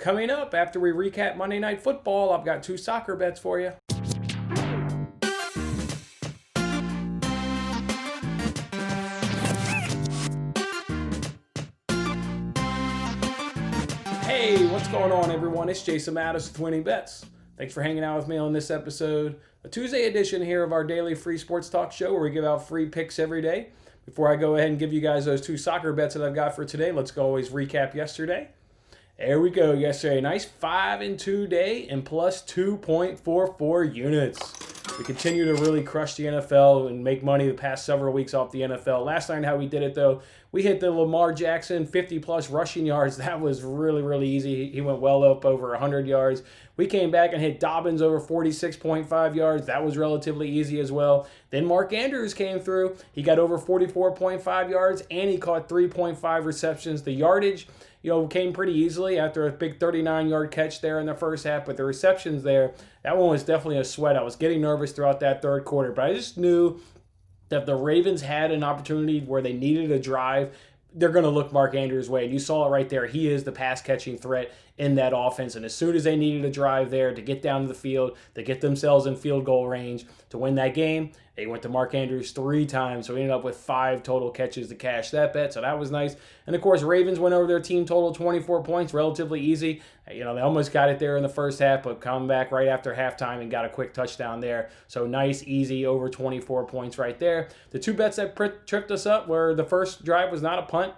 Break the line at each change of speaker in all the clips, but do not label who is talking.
Coming up after we recap Monday Night Football, I've got 2 soccer bets for you. Hey, what's going on, everyone? It's Jason Mattis with Winning Bets. Thanks for hanging out with me on this episode, a Tuesday edition here of our daily free sports talk show where we give out free picks every day. Before I go ahead and give you guys those 2 soccer bets that I've got for today, let's go always recap yesterday. There we go, yesterday. Nice 5-2 day and plus 2.44 units. We continue to really crush the NFL and make money the past several weeks off the NFL. Last night, how we did it, though, we hit the Lamar Jackson 50-plus rushing yards. That was really, really easy. He went well up over 100 yards. We came back and hit Dobbins over 46.5 yards. That was relatively easy as well. Then Mark Andrews came through. He got over 44.5 yards, and he caught 3.5 receptions. The yardage, came pretty easily after a big 39-yard catch there in the first half. But the receptions there, that one was definitely a sweat. I was getting nervous throughout that third quarter, but I just knew that if the Ravens had an opportunity where they needed a drive, they're going to look Mark Andrews' way. And you saw it right there. He is the pass-catching threat in that offense. And as soon as they needed a drive there to get down to the field, to get themselves in field goal range to win that game, they went to Mark Andrews 3 times. So he ended up with 5 total catches to cash that bet. So that was nice. And, of course, Ravens went over their team total 24 points, relatively easy. They almost got it there in the first half, but come back right after halftime and got a quick touchdown there. So nice, easy, over 24 points right there. The 2 bets that tripped us up were the first drive was not a punt.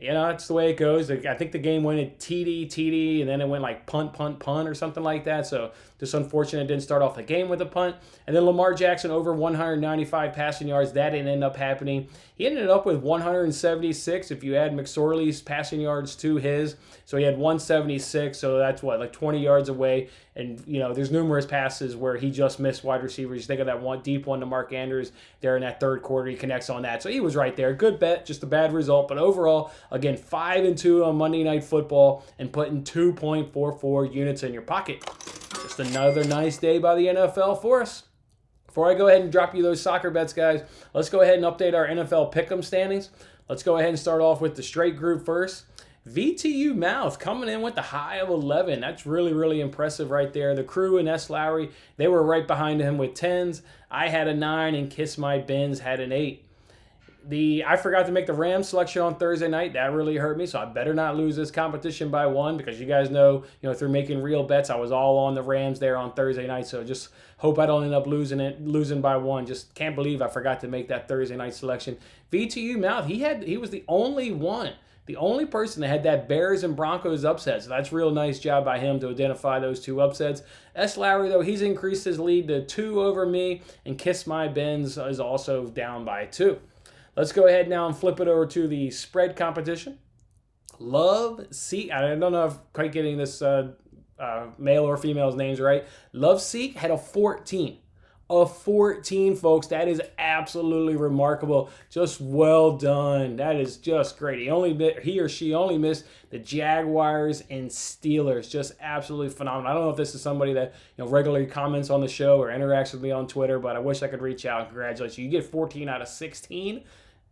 That's the way it goes. I think the game went at TD, and then it went like punt, or something like that. So just unfortunate it didn't start off the game with a punt. And then Lamar Jackson over 195 passing yards. That didn't end up happening. He ended up with 176 if you add McSorley's passing yards to his. So he had 176, so that's like 20 yards away. And, there's numerous passes where he just missed wide receivers. You think of that one deep one to Mark Andrews there in that third quarter. He connects on that. So he was right there. Good bet, just a bad result. But overall, again, 5-2 on Monday Night Football and putting 2.44 units in your pocket. Just another nice day by the NFL for us. Before I go ahead and drop you those soccer bets, guys, let's go ahead and update our NFL pick'em standings. Let's go ahead and start off with the straight group first. VTU Mouth coming in with the high of 11. That's really, really impressive right there. The crew and S. Lowry, they were right behind him with 10s. I had a 9, and Kiss My Benz had an 8. I forgot to make the Rams selection on Thursday night. That really hurt me, so I better not lose this competition by 1 because you guys know, through making real bets, I was all on the Rams there on Thursday night. So just hope I don't end up losing by 1. Just can't believe I forgot to make that Thursday night selection. VTU Mouth, he was the only one. The only person that had that Bears and Broncos upset. So that's a real nice job by him to identify those 2 upsets. S. Lowry, though, he's increased his lead to 2 over me. And Kiss My Benz is also down by 2. Let's go ahead now and flip it over to the spread competition. Love Seek. I don't know if I'm quite getting this male or female's names right. Love Seek had a 14. A 14, folks. That is absolutely remarkable. Just well done. That is just great. He or she only missed the Jaguars and Steelers. Just absolutely phenomenal. I don't know if this is somebody that regularly comments on the show or interacts with me on Twitter, but I wish I could reach out and congratulate you. You get 14 out of 16.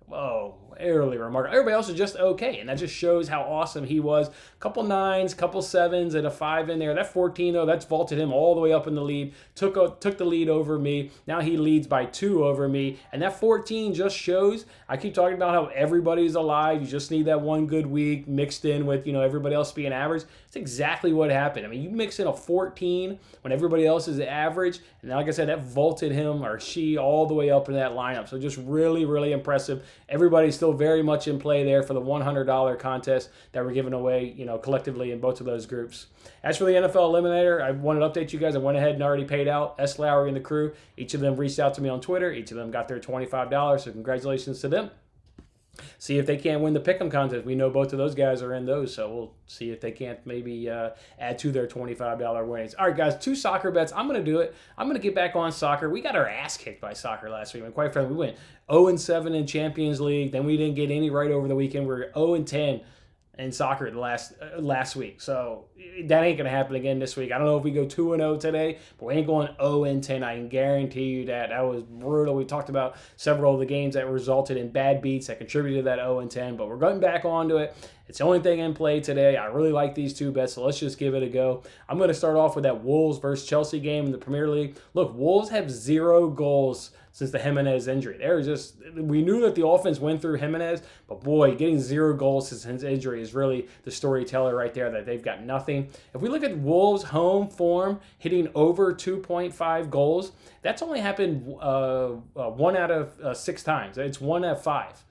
Whoa, really remarkable. Everybody else is just okay, and that just shows how awesome he was. Couple 9s, couple 7s, and a 5 in there. That 14, though, that's vaulted him all the way up in the lead. Took the lead over me. Now he leads by 2 over me, and that 14 just shows. I keep talking about how everybody's alive. You just need that one good week mixed in with everybody else being average. It's exactly what happened. I mean, you mix in a 14 when everybody else is average, and like I said, that vaulted him or she all the way up in that lineup. So just really, really impressive. Everybody's still very much in play there for the $100 contest that we're giving away, collectively in both of those groups. As for the NFL Eliminator, I wanted to update you guys. I went ahead and already paid out S. Lowry and the crew. Each of them reached out to me on Twitter. Each of them got their $25, so congratulations to them. See if they can't win the pick'em contest. We know both of those guys are in those, so we'll see if they can't maybe add to their $25 winnings. All right, guys, 2 soccer bets. I'm going to do it. I'm going to get back on soccer. We got our ass kicked by soccer last week. And quite frankly, we went 0-7 in Champions League. Then we didn't get any right over the weekend. We were 0-10 in soccer last week. So that ain't going to happen again this week. I don't know if we go 2-0 today, but we ain't going 0-10. I can guarantee you that. That was brutal. We talked about several of the games that resulted in bad beats that contributed to that 0-10, but we're going back onto it. It's the only thing in play today. I really like these two bets, so let's just give it a go. I'm going to start off with that Wolves versus Chelsea game in the Premier League. Look, Wolves have 0 goals since the Jimenez injury. We knew that the offense went through Jimenez, but boy, getting 0 goals since his injury is really the storyteller right there, that they've got nothing. If we look at Wolves' home form, hitting over 2.5 goals, that's only happened 1 out of 6 times. It's 1 out of 5.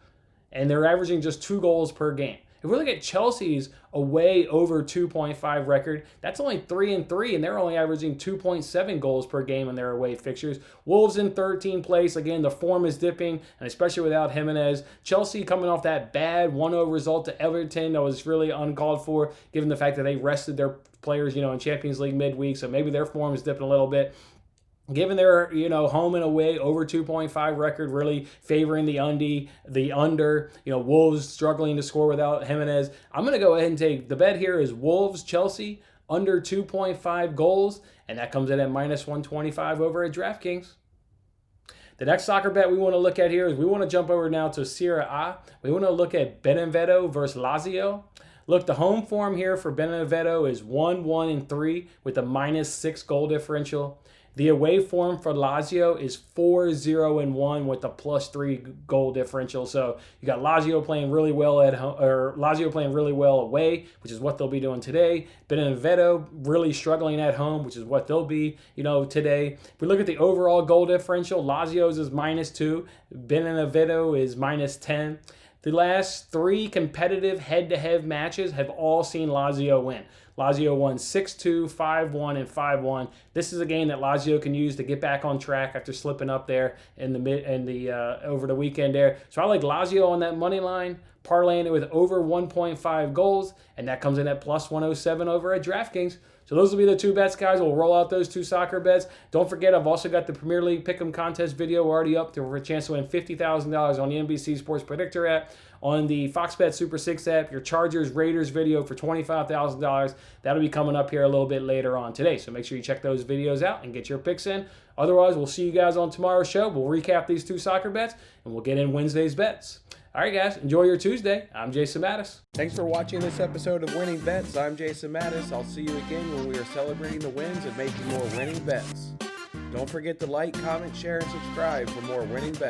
And they're averaging just 2 goals per game. If we look at Chelsea's away over 2.5 record, that's only 3-3, and they're only averaging 2.7 goals per game in their away fixtures. Wolves in 13th place. Again, the form is dipping, and especially without Jimenez. Chelsea coming off that bad 1-0 result to Everton that was really uncalled for, given the fact that they rested their players, in Champions League midweek, so maybe their form is dipping a little bit. Given their, home and away over 2.5 record, really favoring the under, Wolves struggling to score without Jimenez. I'm going to go ahead and take the bet here is Wolves, Chelsea, under 2.5 goals, and that comes in at -125 over at DraftKings. The next soccer bet we want to look at here is we want to jump over now to Serie A. We want to look at Benevento versus Lazio. Look, the home form here for Benevento is 1-1-3 with a -6 goal differential. The away form for Lazio is 4-0-1 with a +3 goal differential. So you got Lazio playing really well at home, or Lazio playing really well away, which is what they'll be doing today. Benevento really struggling at home, which is what they'll be, today. If we look at the overall goal differential, Lazio's is -2, Benevento is -10. The last 3 competitive head-to-head matches have all seen Lazio win. Lazio won 6-2, 5-1, and 5-1. This is a game that Lazio can use to get back on track after slipping up there over the weekend there. So I like Lazio on that money line, parlaying it with over 1.5 goals, and that comes in at +107 over at DraftKings. So those will be the 2 bets, guys. We'll roll out those 2 soccer bets. Don't forget, I've also got the Premier League Pick'em contest video already up for a chance to win $50,000 on the NBC Sports Predictor app, on the Fox Bet Super 6 app, your Chargers Raiders video for $25,000. That'll be coming up here a little bit later on today. So make sure you check those videos out and get your picks in. Otherwise, we'll see you guys on tomorrow's show. We'll recap these 2 soccer bets, and we'll get in Wednesday's bets. All right, guys, enjoy your Tuesday. I'm Jason Mattis. Thanks for watching this episode of Winning Bets. I'm Jason Mattis. I'll see you again when we are celebrating the wins and making more winning bets. Don't forget to like, comment, share, and subscribe for more winning bets.